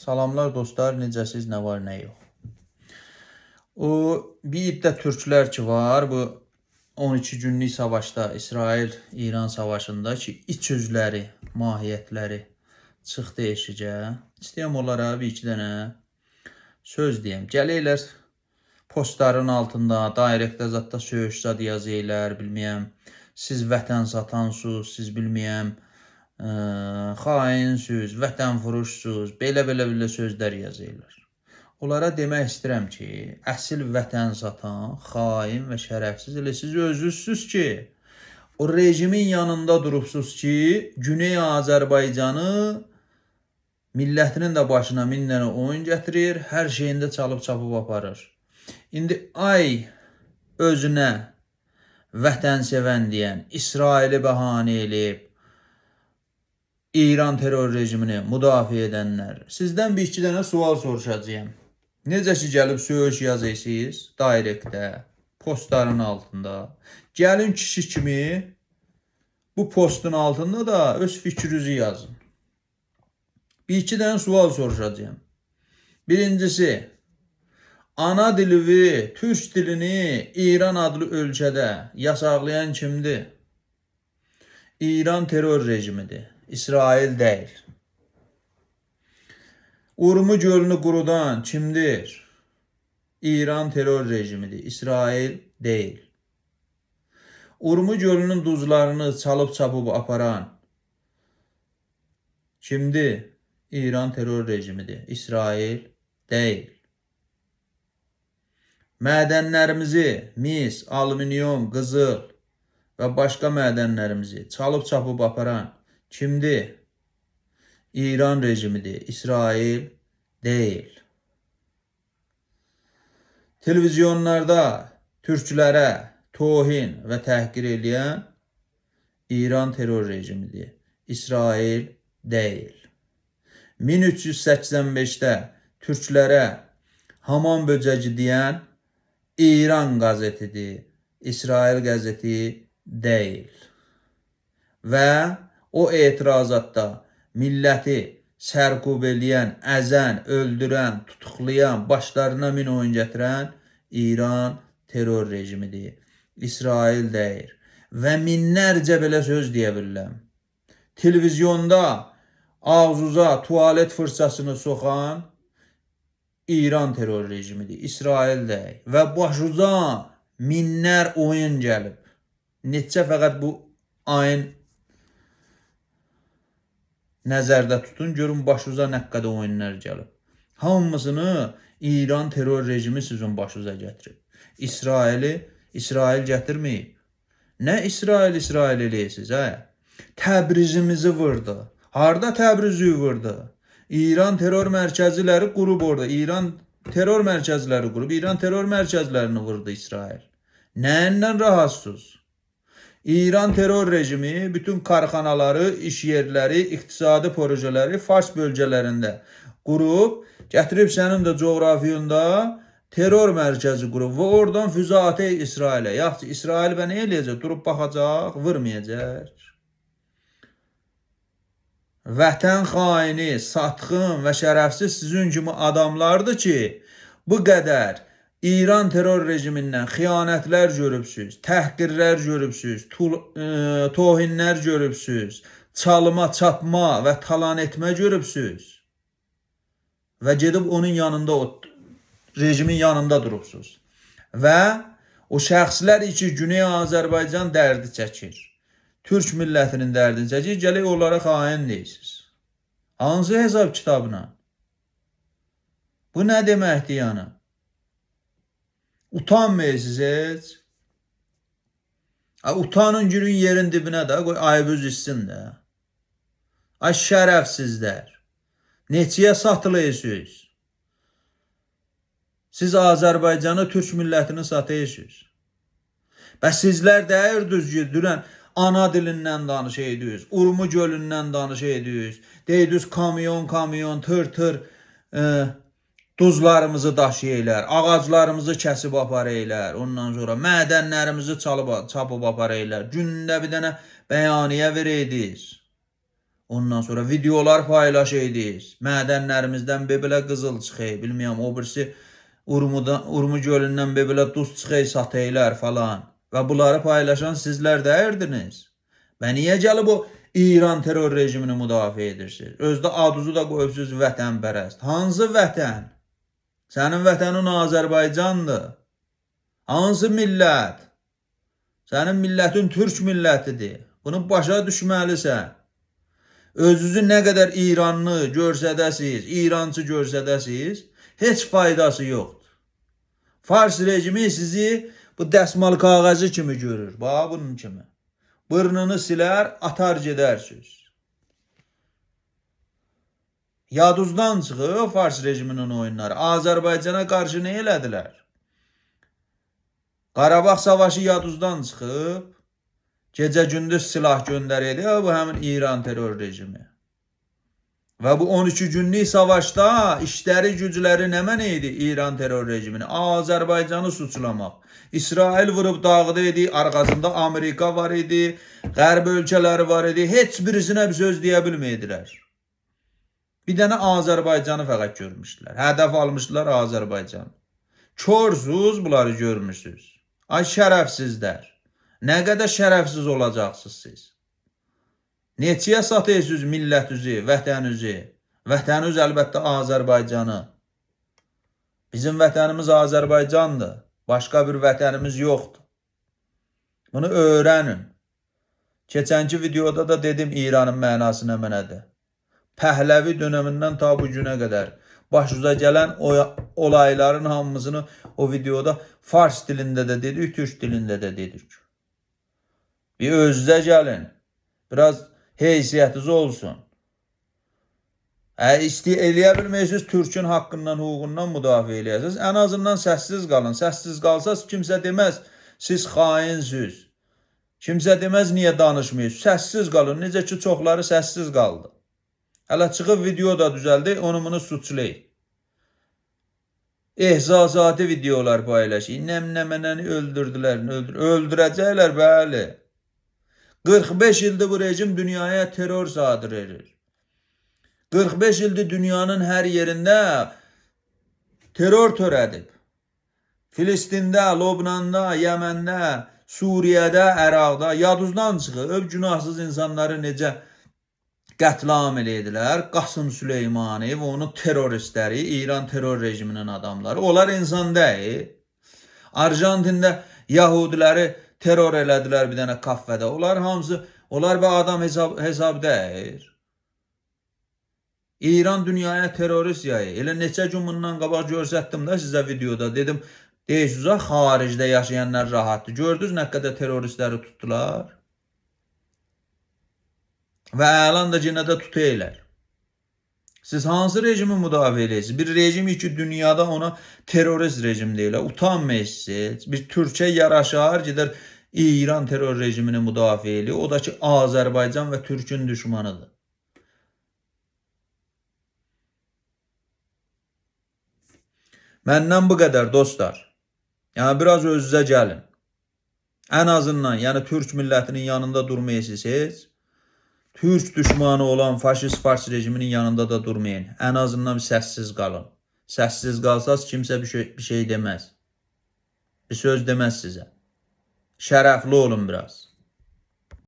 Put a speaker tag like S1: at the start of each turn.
S1: Salamlar dostlar, necəsiz, nə var, nə yox. Bir iddə türklər ki var, bu 12 günlük savaşda, İsrail-İran savaşında ki, iç üzləri, mahiyyətləri çıxdı eşicə. İstəyəm onlara bir-iki dənə söz deyəm. Gəlirlər postların altında, direktdə zətdə söyüş zad yazırlar, bilməyəm, siz vətən satansınız, siz bilməyəm, xainsiniz, vətənfuruşsuz, belə sözlər yazırlar. Onlara demək istəyirəm ki, əsl vətən satan, xain və şərəfsiz elə siz özünüzsüz ki, o rejimin yanında durubsuz ki, Güney Azərbaycanı millətinin də başına 1000 dənə oyun gətirir, hər şeyində çalıb çapıb aparır. İndi ay özünə vətən sevən deyən, İsraili bəhanə eləyib, İran terror rejimini müdafiə edənlər, sizdən bir-iki dənə sual soruşacağım. Necə ki, gəlib söyüş yazırsınız, direktdə, postların altında. Gəlin kişi kimi bu postun altında da öz fikrinizi yazın. Bir-iki dənə sual soruşacağım. Birincisi, ana dilini, türk dilini İran adlı ölkədə yasaqlayan kimdir? İran terror rejimidir, İsrail deyil. Urmu gölünü qurudan kimdir? İran terror rejimidir, İsrail deyil. Urmu gölünün duzlarını çalıb çapıb aparan kimdir? İran terror rejimidir, İsrail deyil. Mədənlərimizi, mis, alüminium, qızıl və başqa mədənlərimizi çalıb çapıb aparan kimdir? İran rejimidir, İsrail deyil. Televizyonlarda türklərə tohin və təhqir eləyən İran terror rejimidir, İsrail deyil. 1385-də türklərə hamam böcəci deyən İran qəzetidir, İsrail qəzeti deyil. Və o etirazatda milləti sərkub eləyən, əzən, öldürən, tutuqlayan, başlarına min oyun gətirən İran terror rejimidir, İsrail deyil. Və minlərcə belə söz deyə bilirəm. Televizyonda ağzuza tualet fırsasını soxan İran terror rejimidir, İsrail deyil. Və başuca minlər oyun gəlib. Neçə fəqət bu ayın nəzərdə tutun, görün başuza nə qədər oyunlar gəlib. Hamısını İran terror rejimi sizin başuza gətirib. İsrail gətirməyib. Nə İsrail eləyirsiniz, hə? Təbrizimizi vurdu. Harda Təbrizi vurdu? İran terror mərkəziləri qurub orada. İran terror mərkəziləri qurub, İran terror mərkəzlərini vurdu İsrail. Nəyindən rahatsız? İran terror rejimi bütün karxanaları, iş yerləri, iqtisadi projeləri Fars bölgələrində qurub, gətirib sənin də coğrafiyında terror mərkəzi qurub və oradan füzə atır İsrailə. Yaxşı, İsrail nə eləyəcək? Durub baxacaq, vurmayacaq. Vətən xaini, satqın və şərəfsiz sizin kimi adamlardır ki, bu qədər İran terror rejimindən xiyanətlər görübsüz, təhqirlər görübsüz, tohinlər görübsüz, çalma, çapma və talan etmə görübsüz və gedib onun yanında, o rejimin yanında durubsuz. Və o şəxslər ki, Güney Azərbaycan dərdi çəkir, Türk millətinin dərdini çəkir, gələk onlara xain deyirsiniz. Hansı hesab kitabına? Bu nə deməkdir yəni? Utanmayırsınız heç. Utanın günün yerin dibinə də, qoy ayıbız içsin də. Ay şərəfsizlər. Neçəyə satılıyorsunuz? Siz Azərbaycanı, Türk millətini satıyorsunuz. Və sizlər deyir düzgün, ana dilindən danış ediyoruz, Urmu gölündən danış ediyoruz, deyirsiniz kamyon, tır, duzlarımızı daşıyırlar, ağaclarımızı kəsib aparırlar, ondan sonra mədənlərimizi çapıb aparırlar, gündə bir dənə bəyaniyə verirdiniz. Ondan sonra videolar paylaşaydınız. Mədənlərimizdən belə qızıl çıxay, bilmirəm, o birisi Urmu gölündən belə duz çıxay sataylar falan. Və bunları paylaşan sizlər dəyirdiniz. Və niyə gəlib o İran terror rejimini müdafiə edirsiniz? Özdə adınızı da qoyubsunuz vətənpərəst. Hansı vətən? Sənin vətənin Azərbaycandır. Hansı millət? Sənin millətin türk millətidir. Bunu başa düşməlisən. Özünüzü nə qədər İranlı görsədəsiniz, İrancı görsədəsiniz, heç faydası yoxdur. Fars rejimi sizi bu dəsmal kağızı kimi görür. Bax bunun kimi. Bırnını silər, atar gedərsiniz. Yadınızdan çıxıb Fars rejiminin oyunları. Azərbaycana qarşı nə elədilər? Qarabağ savaşı yadınızdan çıxıb, gecə gündüz silah göndərirdi. Bu həmin İran terror rejimi. Və bu 12 günlük savaşda işləri gücləri nə mənə idi İran terror rejimini? Azərbaycanı suçlamaq. İsrail vurub dağıdıydı, arxasında Amerika var idi, Qərb ölkələri var idi. Heç birisinə bir söz deyə bilmədilər. Bir dənə Azərbaycanı fəqət görmüşdülər. Hədəf almışdılar Azərbaycanı. Körsüz bunları görmüşsünüz. Ay şərəfsizlər. Nə qədər şərəfsiz olacaqsınız siz? Neçəyə satıyorsunuz millətinizi, vətəninizi? Vətəniniz əlbəttə Azərbaycanı. Bizim vətənimiz Azərbaycandır. Başqa bir vətənimiz yoxdur. Bunu öyrənin. Keçənki videoda da dedim İranın mənası nə mənədir. Pəhləvi dönəmindən ta bu günə qədər başımıza gələn olayların hamısını o videoda Fars dilində də dedik, Türk dilində də dedik. Bir özünüzə gəlin. Biraz heysiyyətiniz olsun. Eləyə bilməyirsiniz Türkün haqqından, hüququndan müdafiə eləyəsiniz. Ən azından səssiz qalın. Səssiz qalsaz kimsə deməz, siz xainsiniz. Kimsə deməz, niyə danışmıyorsunuz? Səssiz qalın. Necə ki, çoxları səssiz qaldı. Hələ çıxıb video da düzəldi, onu bunu suçlayın. Ehzazati videolar paylaşın. Nəmnəmənəni öldürdülər, öldürəcəklər, bəli. 45 ildir bu rejim dünyaya terror sadır edir. 45 ildir dünyanın hər yerində terror törədib. Filistində, Lobnanda, Yəməndə, Suriyədə, Əraqda yadınızdan çıxıb günahsız insanları necə qətlam elədilər. Qasım Süleymanı və onun terroristləri, İran terror rejiminin adamları. Onlar insan deyil. Arjantində Yahudiləri terror elədilər bir dənə kafədə. Onlar hamısı, onlar bir adam hesab deyil. İran dünyaya terörist yayı. Elə neçə gün bundan qabaq görsətdim də sizə videoda. Dedim, deyirsiniz, xaricdə yaşayanlar rahatdır. Gördünüz nə qədər teröristləri tutdular? Və əlan da yenə də tutaylar. Siz hansı rejimi müdafiə edirsiniz? Bir rejim ki dünyada ona terörist rejim deyirlər. Utanmayırsınız. Bir Türkiyə yaraşar, gedər İran terror rejimini müdafiə edir. O da ki Azərbaycan və Türkün düşmanıdır. Məndən bu qədər dostlar. Yəni biraz özünüzə gəlin. Ən azından, yəni Türk millətinin yanında durmayasınız. Türk düşmanı olan faşist Fars rejiminin yanında da durmayın. Ən azından səssiz qalın. Səssiz qalsaz kimsə bir şey deməz. Bir söz deməz sizə. Şərəfli olun biraz.